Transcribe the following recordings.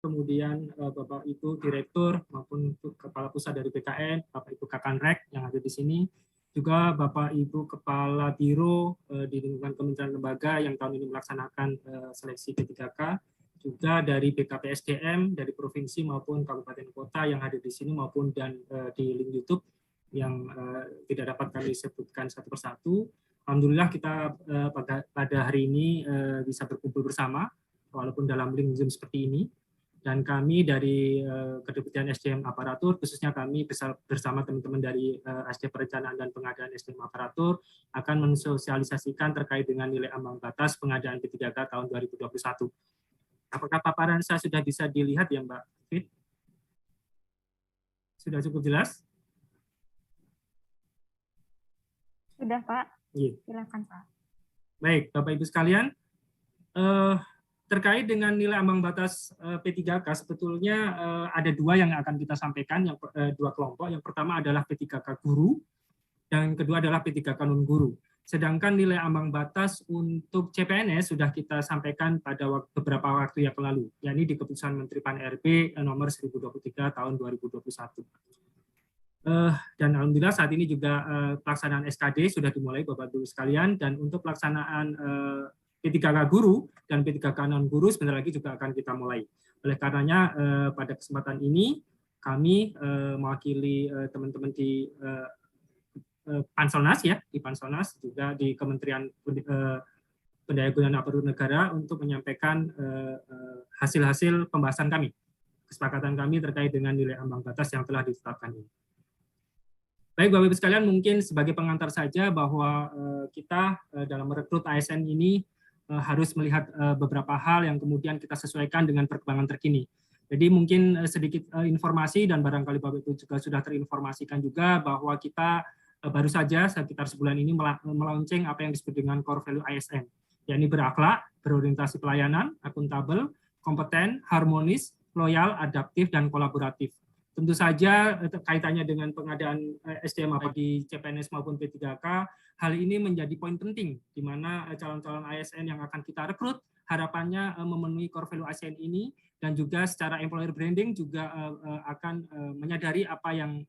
kemudian Bapak Ibu Direktur maupun Kepala Pusat dari BKN, Bapak Ibu Kakanrek yang ada di sini, juga Bapak Ibu Kepala Biro di lingkungan Kementerian Lembaga yang tahun ini melaksanakan seleksi P3K, juga dari BKPSDM, dari provinsi maupun kabupaten kota yang hadir di sini maupun di link YouTube yang tidak dapat kami sebutkan satu persatu. Alhamdulillah kita pada hari ini bisa berkumpul bersama, walaupun dalam link Zoom seperti ini. Dan kami dari Kedeputian SDM Aparatur, khususnya kami bersama teman-teman dari SDM Perencanaan dan Pengadaan SDM Aparatur, akan mensosialisasikan terkait dengan nilai ambang batas pengadaan P3K tahun 2021. Apakah paparan saya sudah bisa dilihat ya Mbak Fit? Sudah cukup jelas? Sudah Pak, Iya. silakan Pak. Baik, Bapak Ibu sekalian, terkait dengan nilai ambang batas P3K sebetulnya ada dua yang akan kita sampaikan, dua kelompok. Yang pertama adalah P3K guru, dan yang kedua adalah P3K non-guru. Sedangkan nilai ambang batas untuk CPNS sudah kita sampaikan pada beberapa waktu yang lalu, yakni di Keputusan Menteri Pan-RB nomor 1023 tahun 2021. Dan alhamdulillah saat ini juga pelaksanaan SKD sudah dimulai Bapak Ibu sekalian, dan untuk pelaksanaan P3K guru dan P3K non-guru sebentar lagi juga akan kita mulai. Oleh karenanya pada kesempatan ini kami mewakili teman-teman di Panselnas ya, di Panselnas juga di Kementerian Pendayagunaan Aparatur Negara untuk menyampaikan hasil-hasil pembahasan kami, kesepakatan kami terkait dengan nilai ambang batas yang telah ditetapkan ini. Baik Bapak Ibu sekalian, mungkin sebagai pengantar saja bahwa kita dalam merekrut ASN ini harus melihat beberapa hal yang kemudian kita sesuaikan dengan perkembangan terkini. Jadi mungkin sedikit informasi, dan barangkali Bapak Ibu juga sudah terinformasikan juga bahwa kita baru saja sekitar sebulan ini melaunching apa yang disebut dengan core value ASN, yakni berakhlak, berorientasi pelayanan, akuntabel, kompeten, harmonis, loyal, adaptif, dan kolaboratif. Tentu saja kaitannya dengan pengadaan SDM apa di CPNS maupun P3K, hal ini menjadi poin penting di mana calon-calon ASN yang akan kita rekrut harapannya memenuhi core value ASN ini, dan juga secara employer branding juga akan menyadari apa yang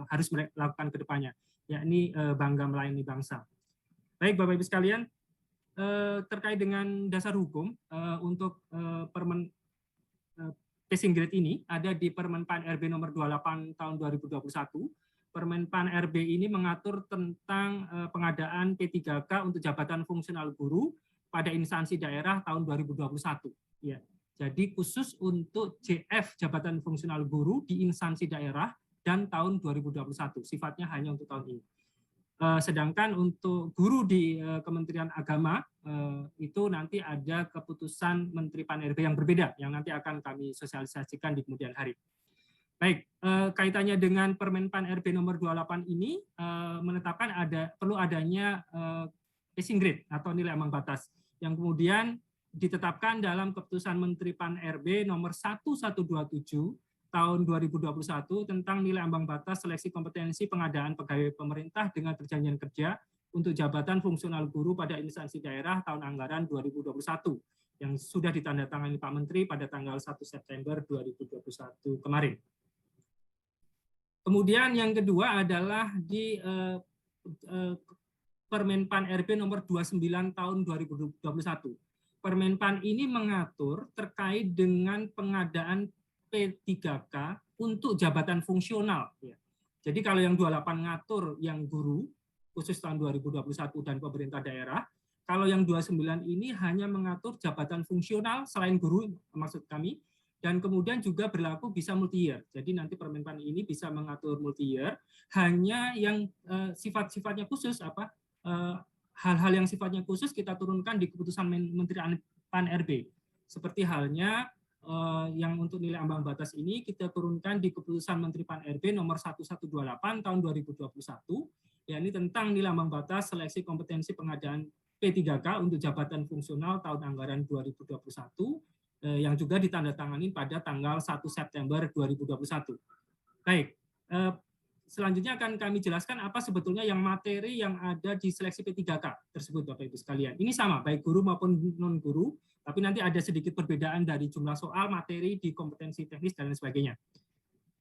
harus mereka lakukan ke depannya, yakni bangga melayani bangsa. Baik Bapak Ibu sekalian, terkait dengan dasar hukum untuk Permen Passing Grade ini ada di Permen Pan RB nomor 28 tahun 2021. Permen Pan RB ini mengatur tentang pengadaan P3K untuk jabatan fungsional guru pada instansi daerah tahun 2021. Ya. Jadi khusus untuk JF jabatan fungsional guru di instansi daerah dan tahun 2021. Sifatnya hanya untuk tahun ini. Sedangkan untuk guru di Kementerian Agama itu nanti ada keputusan Menteri Pan-RB yang berbeda yang nanti akan kami sosialisasikan di kemudian hari. Baik, kaitannya dengan Permen Pan-RB nomor 28 ini menetapkan perlu adanya passing grade atau nilai ambang batas yang kemudian ditetapkan dalam keputusan Menteri Pan-RB nomor 1127 tahun 2021 tentang nilai ambang batas seleksi kompetensi pengadaan pegawai pemerintah dengan perjanjian kerja untuk jabatan fungsional guru pada instansi daerah tahun anggaran 2021 yang sudah ditandatangani Pak Menteri pada tanggal 1 September 2021 kemarin. Kemudian yang kedua adalah di Permen Pan-RB nomor 29 tahun 2021. Permen Pan ini mengatur terkait dengan pengadaan P3K untuk jabatan fungsional. Jadi kalau yang 28 ngatur yang guru, khusus tahun 2021 dan pemerintah daerah, kalau yang 29 ini hanya mengatur jabatan fungsional selain guru, maksud kami, dan kemudian juga berlaku bisa multi-year. Jadi nanti Permen Pan ini bisa mengatur multi-year, hanya yang sifat-sifatnya khusus, hal-hal yang sifatnya khusus kita turunkan di keputusan Menteri Pan-RB. Seperti halnya yang untuk nilai ambang batas ini kita turunkan di keputusan Menteri Pan-RB nomor 1128 tahun 2021, yakni tentang nilai ambang batas seleksi kompetensi pengadaan P3K untuk jabatan fungsional tahun anggaran 2021 yang juga ditandatangani pada tanggal 1 September 2021. Baik, selanjutnya akan kami jelaskan apa sebetulnya yang materi yang ada di seleksi P3K tersebut Bapak Ibu sekalian. Ini sama, baik guru maupun non-guru, Tapi nanti ada sedikit perbedaan dari jumlah soal, materi di kompetensi teknis dan lain sebagainya.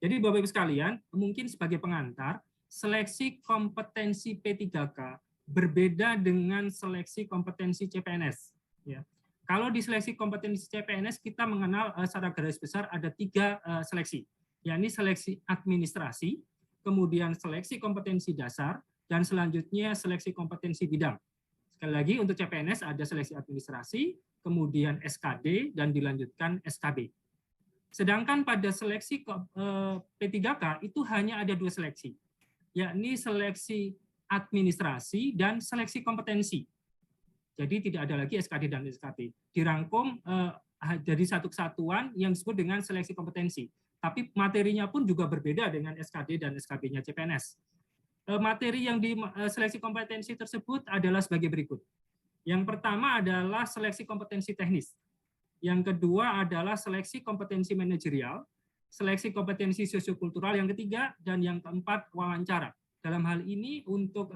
Jadi Bapak Ibu sekalian, mungkin sebagai pengantar, seleksi kompetensi P3K berbeda dengan seleksi kompetensi CPNS. Ya. Kalau di seleksi kompetensi CPNS kita mengenal secara garis besar ada 3 seleksi, yakni seleksi administrasi, kemudian seleksi kompetensi dasar, dan selanjutnya seleksi kompetensi bidang. Sekali lagi untuk CPNS ada seleksi administrasi, kemudian SKD, dan dilanjutkan SKB. Sedangkan pada seleksi P3K itu hanya ada 2 seleksi, yakni seleksi administrasi dan seleksi kompetensi. Jadi tidak ada lagi SKD dan SKB. Dirangkum dari satu kesatuan yang disebut dengan seleksi kompetensi. Tapi materinya pun juga berbeda dengan SKD dan SKB-nya CPNS. Materi yang di seleksi kompetensi tersebut adalah sebagai berikut. Yang pertama adalah seleksi kompetensi teknis. Yang kedua adalah seleksi kompetensi manajerial, seleksi kompetensi sosiokultural yang ketiga, dan yang keempat wawancara. Dalam hal ini untuk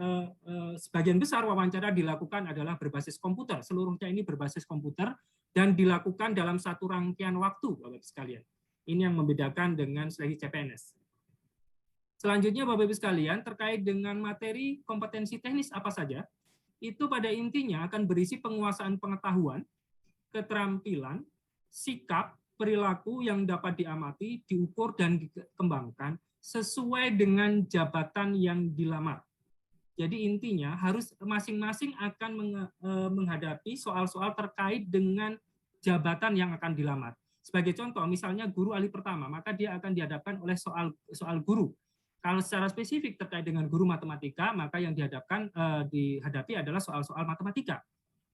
sebagian besar wawancara dilakukan adalah berbasis komputer. Seluruhnya ini berbasis komputer dan dilakukan dalam satu rangkaian waktu, Bapak-Ibu sekalian. Ini yang membedakan dengan seleksi CPNS. Selanjutnya Bapak-Ibu sekalian, terkait dengan materi kompetensi teknis apa saja, itu pada intinya akan berisi penguasaan pengetahuan, keterampilan, sikap, perilaku yang dapat diamati, diukur, dan dikembangkan sesuai dengan jabatan yang dilamar. Jadi intinya harus masing-masing akan menghadapi soal-soal terkait dengan jabatan yang akan dilamar. Sebagai contoh, misalnya guru ahli pertama, maka dia akan dihadapkan oleh soal guru. Kalau secara spesifik terkait dengan guru matematika, maka yang dihadapi adalah soal-soal matematika.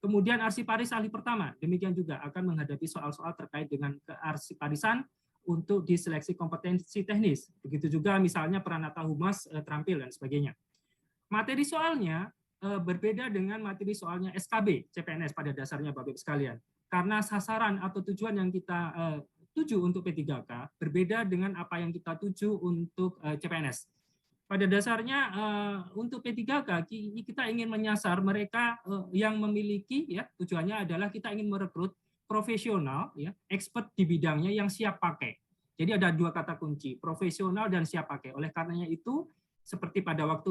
Kemudian arsiparis ahli pertama, demikian juga akan menghadapi soal-soal terkait dengan kearsiparisan untuk diseleksi kompetensi teknis. Begitu juga misalnya Pranata Humas terampil dan sebagainya. Materi soalnya berbeda dengan materi soalnya SKB CPNS pada dasarnya Bapak Ibu sekalian. Karena sasaran atau tujuan yang kita tuju untuk P3K berbeda dengan apa yang kita tuju untuk CPNS. Pada dasarnya untuk P3K kita ingin menyasar mereka yang memiliki, ya, tujuannya adalah kita ingin merekrut profesional, ya, expert di bidangnya yang siap pakai. Jadi ada 2 kata kunci, profesional dan siap pakai. Oleh karenanya itu seperti pada waktu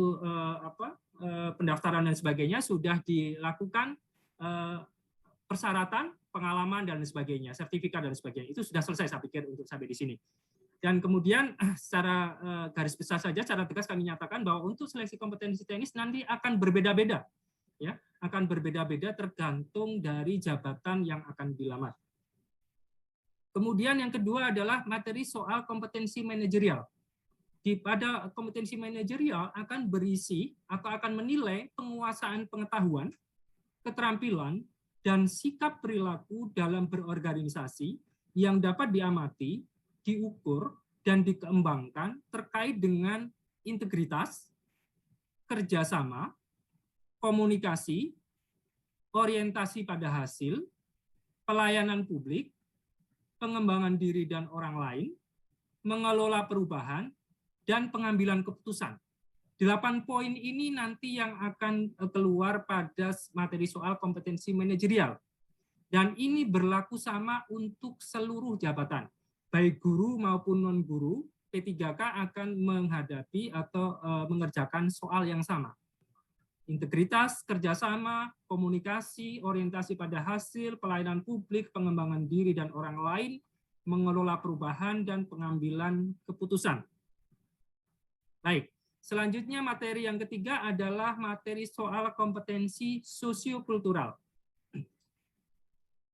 pendaftaran dan sebagainya sudah dilakukan persyaratan, pengalaman dan sebagainya, sertifikat dan sebagainya. Itu sudah selesai saya pikir untuk sampai di sini. Dan kemudian secara garis besar saja, secara tegas kami nyatakan bahwa untuk seleksi kompetensi teknis nanti akan berbeda-beda, ya, akan berbeda-beda tergantung dari jabatan yang akan dilamar. Kemudian yang kedua adalah materi soal kompetensi manajerial. Pada kompetensi manajerial akan berisi atau akan menilai penguasaan pengetahuan, keterampilan, dan sikap perilaku dalam berorganisasi yang dapat diamati, diukur, dan dikembangkan terkait dengan integritas, kerjasama, komunikasi, orientasi pada hasil, pelayanan publik, pengembangan diri dan orang lain, mengelola perubahan, dan pengambilan keputusan. 8 poin ini nanti yang akan keluar pada materi soal kompetensi manajerial. Dan ini berlaku sama untuk seluruh jabatan. Baik guru maupun non-guru, P3K akan menghadapi atau mengerjakan soal yang sama. Integritas, kerjasama, komunikasi, orientasi pada hasil, pelayanan publik, pengembangan diri dan orang lain, mengelola perubahan, dan pengambilan keputusan. Baik, selanjutnya materi yang ketiga adalah materi soal kompetensi sosiokultural.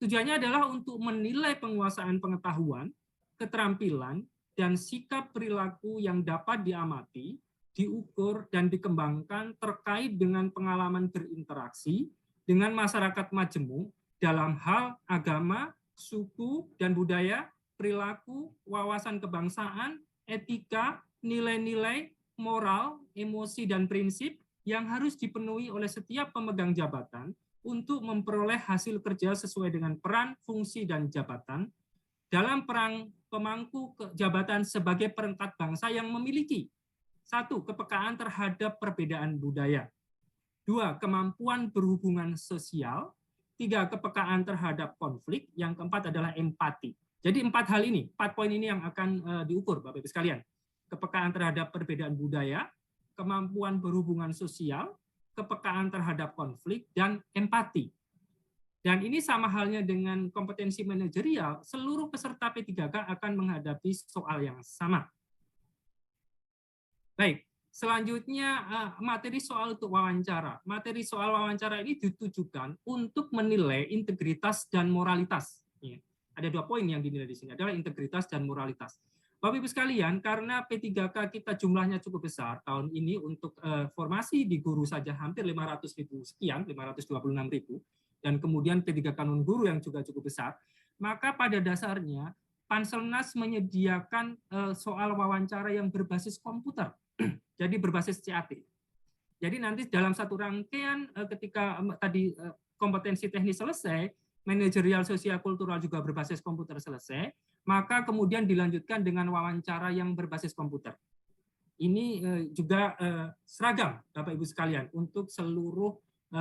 Tujuannya adalah untuk menilai penguasaan pengetahuan, keterampilan, dan sikap perilaku yang dapat diamati, diukur, dan dikembangkan terkait dengan pengalaman berinteraksi dengan masyarakat majemuk dalam hal agama, suku, dan budaya, perilaku, wawasan kebangsaan, etika, nilai-nilai, moral, emosi, dan prinsip yang harus dipenuhi oleh setiap pemegang jabatan untuk memperoleh hasil kerja sesuai dengan peran, fungsi, dan jabatan dalam pemangku jabatan sebagai perangkat bangsa yang memiliki 1. Kepekaan terhadap perbedaan budaya. 2. Kemampuan berhubungan sosial. 3 kepekaan terhadap konflik, yang keempat adalah empati. Jadi 4 hal ini, 4 poin ini yang akan diukur Bapak Ibu sekalian. Kepekaan terhadap perbedaan budaya, kemampuan berhubungan sosial, kepekaan terhadap konflik, dan empati. Dan ini sama halnya dengan kompetensi manajerial, seluruh peserta P3K akan menghadapi soal yang sama. Baik, selanjutnya materi soal untuk wawancara. Materi soal wawancara ini ditujukan untuk menilai integritas dan moralitas. Ada 2 poin yang dinilai di sini, adalah integritas dan moralitas. Bapak Ibu sekalian, karena P3K kita jumlahnya cukup besar tahun ini untuk formasi di guru saja hampir 500.000 sekian, 526.000, dan kemudian P3K non guru yang juga cukup besar, maka pada dasarnya Panselnas menyediakan soal wawancara yang berbasis komputer, jadi berbasis CAT. Jadi nanti dalam satu rangkaian ketika tadi kompetensi teknis selesai, manajerial sosial kultural juga berbasis komputer selesai, maka kemudian dilanjutkan dengan wawancara yang berbasis komputer. Ini juga seragam Bapak Ibu sekalian untuk seluruh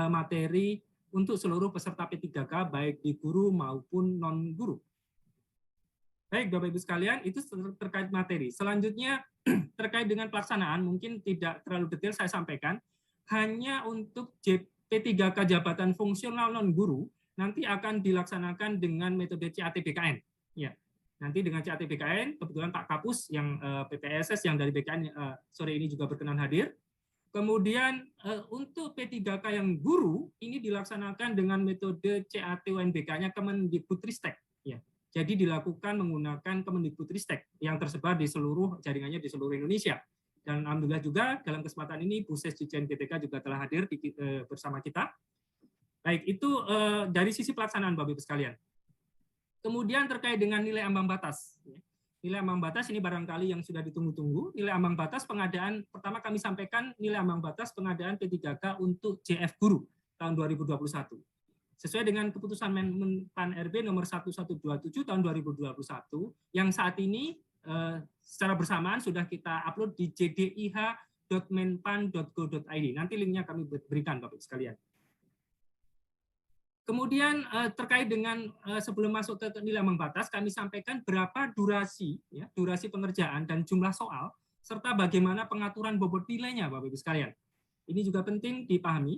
materi untuk seluruh peserta P3K baik di guru maupun non guru. Baik Bapak Ibu sekalian, itu terkait materi. Selanjutnya terkait dengan pelaksanaan, mungkin tidak terlalu detail saya sampaikan, hanya untuk P3K jabatan fungsional non guru nanti akan dilaksanakan dengan metode CAT-BKN. Ya, nanti dengan CAT-BKN, kebetulan Pak Kapus yang PPSS yang dari BKN sore ini juga berkenan hadir. Kemudian untuk P3K yang guru ini dilaksanakan dengan metode CAT-UNBK-nya Kemendikbudristek. Ya, jadi dilakukan menggunakan Kemendikbudristek yang tersebar di seluruh jaringannya di seluruh Indonesia. Dan alhamdulillah juga dalam kesempatan ini Bu Ses Dirjen PTK juga telah hadir bersama kita. Baik, itu dari sisi pelaksanaan Bapak Ibu sekalian. Kemudian terkait dengan nilai ambang batas. Nilai ambang batas ini barangkali yang sudah ditunggu-tunggu. Nilai ambang batas pengadaan, pertama kami sampaikan nilai ambang batas pengadaan P3K untuk JF Guru tahun 2021. Sesuai dengan keputusan Menpan RB nomor 1127 tahun 2021, yang saat ini secara bersamaan sudah kita upload di jdih.menpan.go.id. Nanti linknya kami berikan Bapak sekalian. Kemudian terkait dengan sebelum masuk ke nilai ambang batas, kami sampaikan berapa durasi, ya, durasi pengerjaan dan jumlah soal, serta bagaimana pengaturan bobot nilainya, Bapak Ibu sekalian. Ini juga penting dipahami.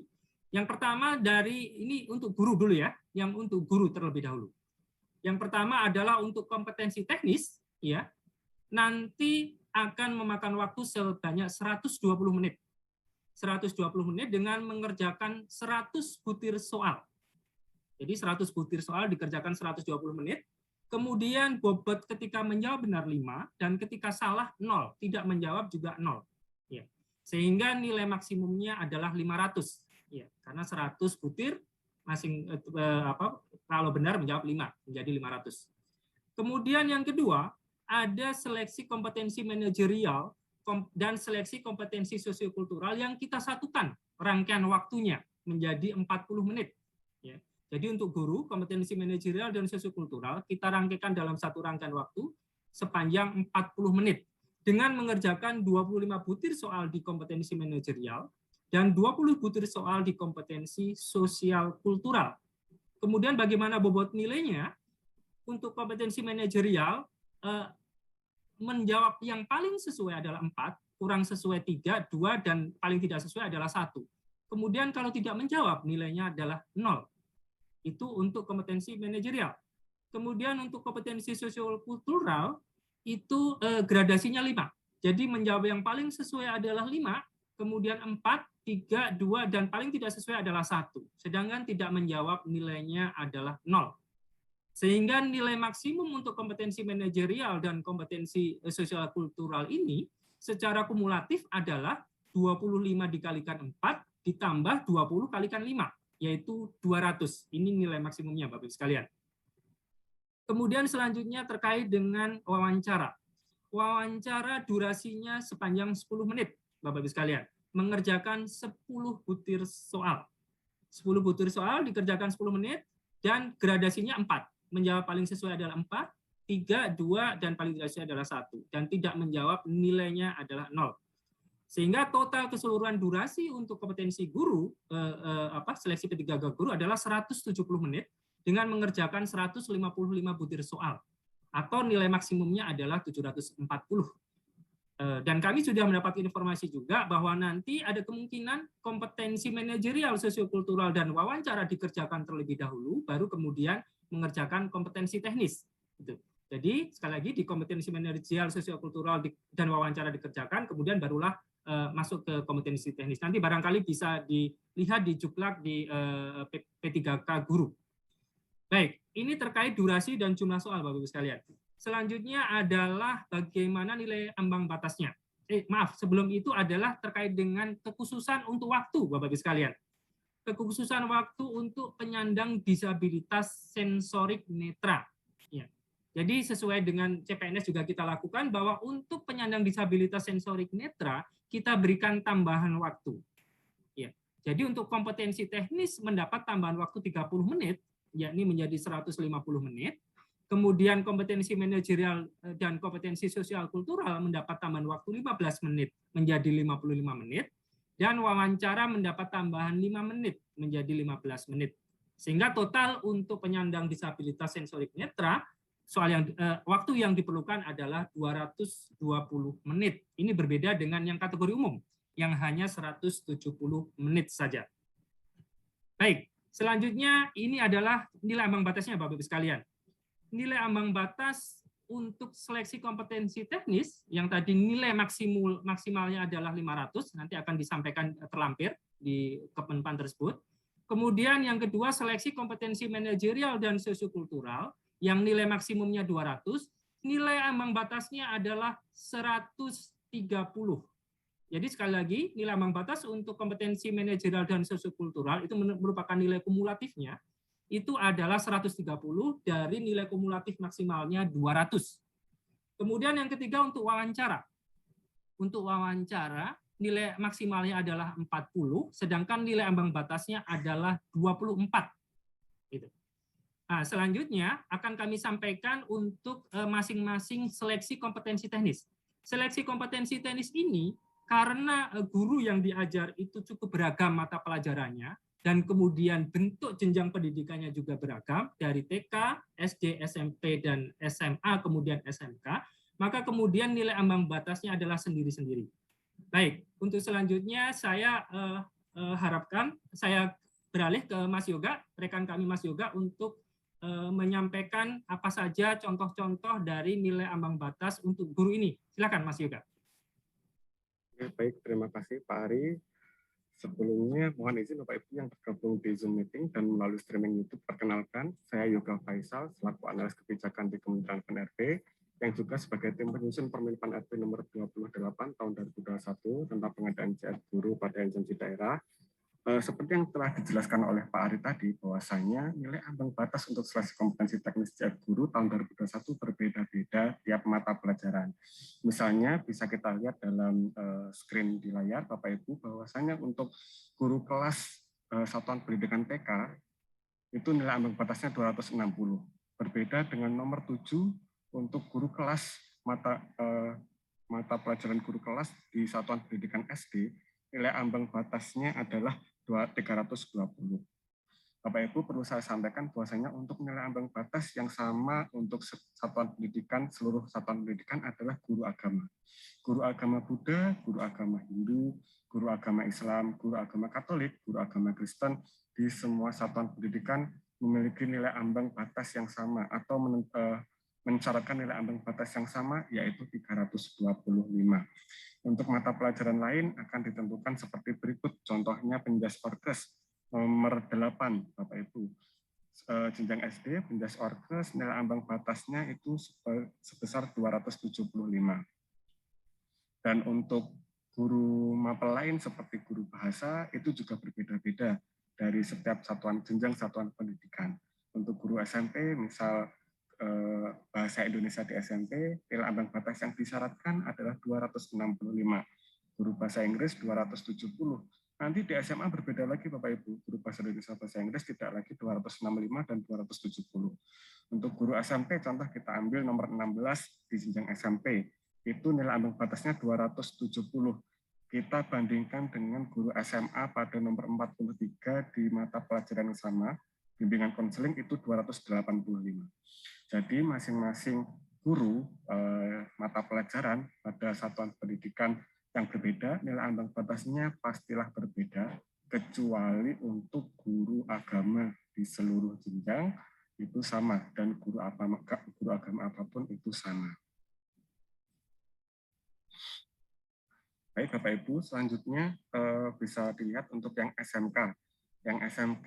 Yang pertama dari ini untuk guru dulu ya, yang untuk guru terlebih dahulu. Yang pertama adalah untuk kompetensi teknis, ya, nanti akan memakan waktu sebanyak 120 menit. 120 menit dengan mengerjakan 100 butir soal. Jadi 100 butir soal dikerjakan 120 menit, kemudian bobot ketika menjawab benar 5, dan ketika salah 0, tidak menjawab juga 0. Ya. Sehingga nilai maksimumnya adalah 500. Ya. Karena 100 butir, kalau benar menjawab 5, menjadi 500. Kemudian yang kedua, ada seleksi kompetensi manajerial dan seleksi kompetensi sosiokultural yang kita satukan rangkaian waktunya menjadi 40 menit. Ya. Jadi untuk guru, kompetensi manajerial dan sosiokultural kita rangkaikan dalam satu rangkaian waktu sepanjang 40 menit dengan mengerjakan 25 butir soal di kompetensi manajerial dan 20 butir soal di kompetensi sosial kultural. Kemudian bagaimana bobot nilainya? Untuk kompetensi manajerial menjawab yang paling sesuai adalah 4, kurang sesuai 3, 2, dan paling tidak sesuai adalah 1. Kemudian kalau tidak menjawab nilainya adalah 0. Itu untuk kompetensi manajerial. Kemudian untuk kompetensi sosiokultural itu gradasinya 5. Jadi menjawab yang paling sesuai adalah 5, kemudian 4, 3, 2, dan paling tidak sesuai adalah 1. Sedangkan tidak menjawab nilainya adalah 0. Sehingga nilai maksimum untuk kompetensi manajerial dan kompetensi sosial kultural ini secara kumulatif adalah 25 dikalikan 4 ditambah 20 kalikan 5. Yaitu 200. Ini nilai maksimumnya Bapak Ibu sekalian. Kemudian selanjutnya terkait dengan wawancara. Wawancara durasinya sepanjang 10 menit Bapak Ibu sekalian. Mengerjakan 10 butir soal. 10 butir soal dikerjakan 10 menit dan gradasinya 4. Menjawab paling sesuai adalah 4, 3, 2, dan paling tidak sesuai adalah 1. Dan tidak menjawab nilainya adalah 0. Sehingga total keseluruhan durasi untuk kompetensi guru, seleksi P3K guru adalah 170 menit dengan mengerjakan 155 butir soal, atau nilai maksimumnya adalah 740. Dan kami sudah mendapat informasi juga bahwa nanti ada kemungkinan kompetensi manajerial, sosiokultural, dan wawancara dikerjakan terlebih dahulu, baru kemudian mengerjakan kompetensi teknis. Jadi sekali lagi di kompetensi manajerial, sosiokultural, dan wawancara dikerjakan, kemudian barulah masuk ke kompetensi teknis. Nanti barangkali bisa dilihat di juklak di P3K guru. Baik, ini terkait durasi dan jumlah soal, Bapak-Ibu sekalian. Selanjutnya adalah bagaimana nilai ambang batasnya. Sebelum itu adalah terkait dengan kekhususan untuk waktu, Bapak-Ibu sekalian. Kekhususan waktu untuk penyandang disabilitas sensorik netra. Ya. Jadi sesuai dengan CPNS juga kita lakukan bahwa untuk penyandang disabilitas sensorik netra, kita berikan tambahan waktu. Ya. Jadi untuk kompetensi teknis mendapat tambahan waktu 30 menit, yakni menjadi 150 menit. Kemudian kompetensi manajerial dan kompetensi sosial kultural mendapat tambahan waktu 15 menit menjadi 55 menit, dan wawancara mendapat tambahan 5 menit menjadi 15 menit. Sehingga total untuk penyandang disabilitas sensorik netra, waktu yang diperlukan adalah 220 menit. Ini berbeda dengan yang kategori umum, yang hanya 170 menit saja. Baik, selanjutnya ini adalah nilai ambang batasnya, Bapak-Ibu sekalian. Nilai ambang batas untuk seleksi kompetensi teknis yang tadi nilai maksimalnya adalah 500, nanti akan disampaikan terlampir di Kemenpan tersebut. Kemudian yang kedua, seleksi kompetensi manajerial dan sosiokultural yang nilai maksimumnya 200, nilai ambang batasnya adalah 130. Jadi sekali lagi, nilai ambang batas untuk kompetensi manajerial dan sosiokultural itu merupakan nilai kumulatifnya, itu adalah 130 dari nilai kumulatif maksimalnya 200. Kemudian yang ketiga untuk wawancara. Untuk wawancara, nilai maksimalnya adalah 40, sedangkan nilai ambang batasnya adalah 24. Gitu. Nah, selanjutnya akan kami sampaikan untuk masing-masing seleksi kompetensi teknis. Seleksi kompetensi teknis ini, karena guru yang diajar itu cukup beragam mata pelajarannya, dan kemudian bentuk jenjang pendidikannya juga beragam dari TK, SD, SMP, dan SMA, kemudian SMK, maka kemudian nilai ambang batasnya adalah sendiri-sendiri. Baik, untuk selanjutnya saya harapkan saya beralih ke Mas Yoga, rekan kami Mas Yoga, untuk menyampaikan apa saja contoh-contoh dari nilai ambang batas untuk guru ini. Silakan Mas Yoga. Baik, terima kasih Pak Ari. Sebelumnya, mohon izin Bapak Ibu yang tergabung di Zoom meeting dan melalui streaming YouTube, perkenalkan, saya Yoga Faisal, selaku analis kebijakan di Kementerian PNRB, yang juga sebagai tim penyusun Permenpan RB nomor 28 tahun 2021 tentang pengadaan CR guru pada instansi daerah. Seperti yang telah dijelaskan oleh Pak Ari tadi, bahwasanya nilai ambang batas untuk seleksi kompetensi teknis CR guru tahun 2021 berbeda-beda tiap mata pelajaran. Misalnya bisa kita lihat dalam screen di layar Bapak Ibu, bahwasanya untuk guru kelas satuan pendidikan TK itu nilai ambang batasnya 260. Berbeda dengan nomor 7 untuk guru kelas mata pelajaran guru kelas di satuan pendidikan SD, nilai ambang batasnya adalah 320. Bapak Ibu perlu saya sampaikan bahwasanya untuk nilai ambang batas yang sama untuk satuan pendidikan, seluruh satuan pendidikan adalah guru agama. Guru agama Buddha, guru agama Hindu, guru agama Islam, guru agama Katolik, guru agama Kristen, di semua satuan pendidikan memiliki nilai ambang batas yang sama atau mencatatkan nilai ambang batas yang sama, yaitu 325. Untuk mata pelajaran lain akan ditentukan seperti berikut, contohnya penjas orkes nomor 8, Bapak Ibu. Jenjang SD, penjas orkes, nilai ambang batasnya itu sebesar 275. Dan untuk guru mapel lain seperti guru bahasa, itu juga berbeda-beda dari setiap jenjang satuan pendidikan. Untuk guru SMP, misal bahasa Indonesia di SMP, nilai ambang batas yang disyaratkan adalah 265. Guru bahasa Inggris 270. Nanti di SMA berbeda lagi Bapak Ibu. Guru bahasa Indonesia bahasa Inggris tidak lagi 265 dan 270. Untuk guru SMP, contoh kita ambil nomor 16 di jenjang SMP. Itu nilai ambang batasnya 270. kita bandingkan dengan guru SMA pada nomor 43 di mata pelajaran yang sama, bimbingan konseling itu 285. Jadi masing-masing guru mata pelajaran pada satuan pendidikan yang berbeda, nilai ambang batasnya pastilah berbeda, kecuali untuk guru agama di seluruh jenjang itu sama, dan guru agama apapun itu sama. Baik Bapak Ibu, selanjutnya bisa dilihat untuk yang SMK. Yang SMK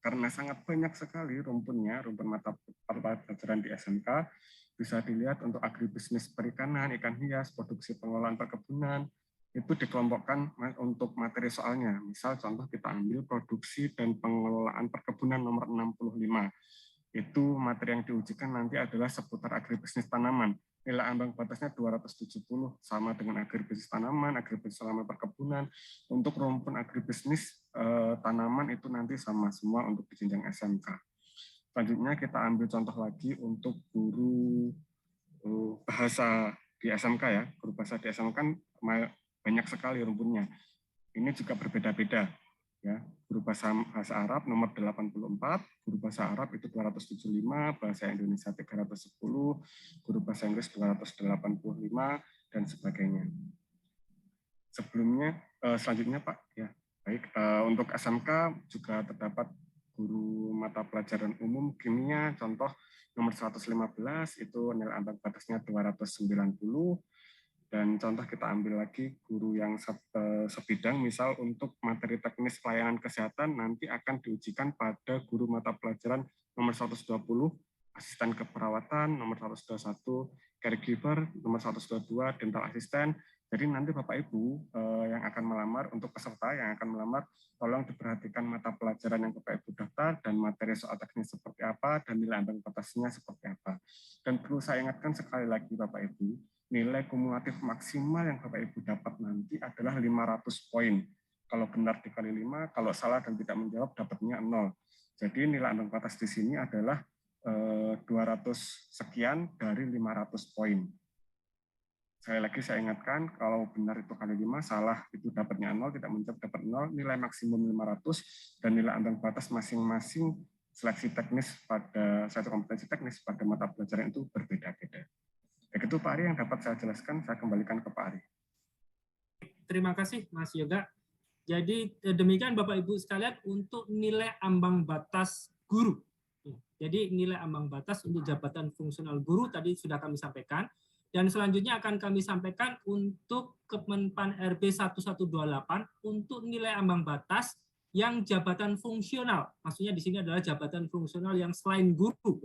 karena sangat banyak sekali rumpun mata pelajaran di SMK, bisa dilihat untuk agribisnis perikanan, ikan hias, produksi pengelolaan perkebunan, itu dikelompokkan untuk materi soalnya. Misal contoh kita ambil produksi dan pengelolaan perkebunan nomor 65. Itu materi yang diujikan nanti adalah seputar agribisnis tanaman. Nilai ambang batasnya 270, sama dengan agribisnis tanaman, agribisnis tanaman perkebunan. Untuk rumpun agribisnis tanaman itu nanti sama semua untuk di jenjang SMK. Selanjutnya kita ambil contoh lagi untuk guru bahasa di SMK ya. Guru bahasa di SMK kan banyak sekali rumpunnya. Ini juga berbeda-beda. Ya, guru bahasa Arab nomor 84, guru bahasa Arab itu 275, bahasa Indonesia 310, guru bahasa Inggris 285, dan sebagainya. Selanjutnya Pak, ya baik, untuk SMK juga terdapat guru mata pelajaran umum kimia, contoh nomor 115 itu nilai ambang batasnya 290. Dan contoh kita ambil lagi guru yang sebidang, misal untuk materi teknis pelayanan kesehatan nanti akan diujikan pada guru mata pelajaran nomor 120, asisten keperawatan, nomor 121, caregiver, nomor 122, dental asisten. Jadi nanti Bapak Ibu yang akan melamar, untuk peserta yang akan melamar, tolong diperhatikan mata pelajaran yang Bapak Ibu daftar dan materi soal teknis seperti apa dan nilai ambang batasnya seperti apa. Dan perlu saya ingatkan sekali lagi Bapak Ibu, nilai kumulatif maksimal yang Bapak Ibu dapat nanti adalah 500 poin. Kalau benar dikali 5, kalau salah dan tidak menjawab dapatnya 0. Jadi nilai ambang batas di sini adalah 200 sekian dari 500 poin. Sekali lagi saya ingatkan, kalau benar itu kali 5, salah itu dapatnya 0, tidak menjawab dapat 0, nilai maksimum 500, dan nilai ambang batas masing-masing seleksi teknis pada satu kompetensi teknis pada mata pelajaran itu berbeda-beda. Begitu Pak Ari yang dapat saya jelaskan, saya kembalikan ke Pak Ari. Terima kasih Mas Yoga. Jadi demikian Bapak Ibu sekalian untuk nilai ambang batas guru. Jadi nilai ambang batas untuk jabatan fungsional guru tadi sudah kami sampaikan. Dan selanjutnya akan kami sampaikan untuk Kemenpan RB 1128 untuk nilai ambang batas yang jabatan fungsional. Maksudnya di sini adalah jabatan fungsional yang selain guru.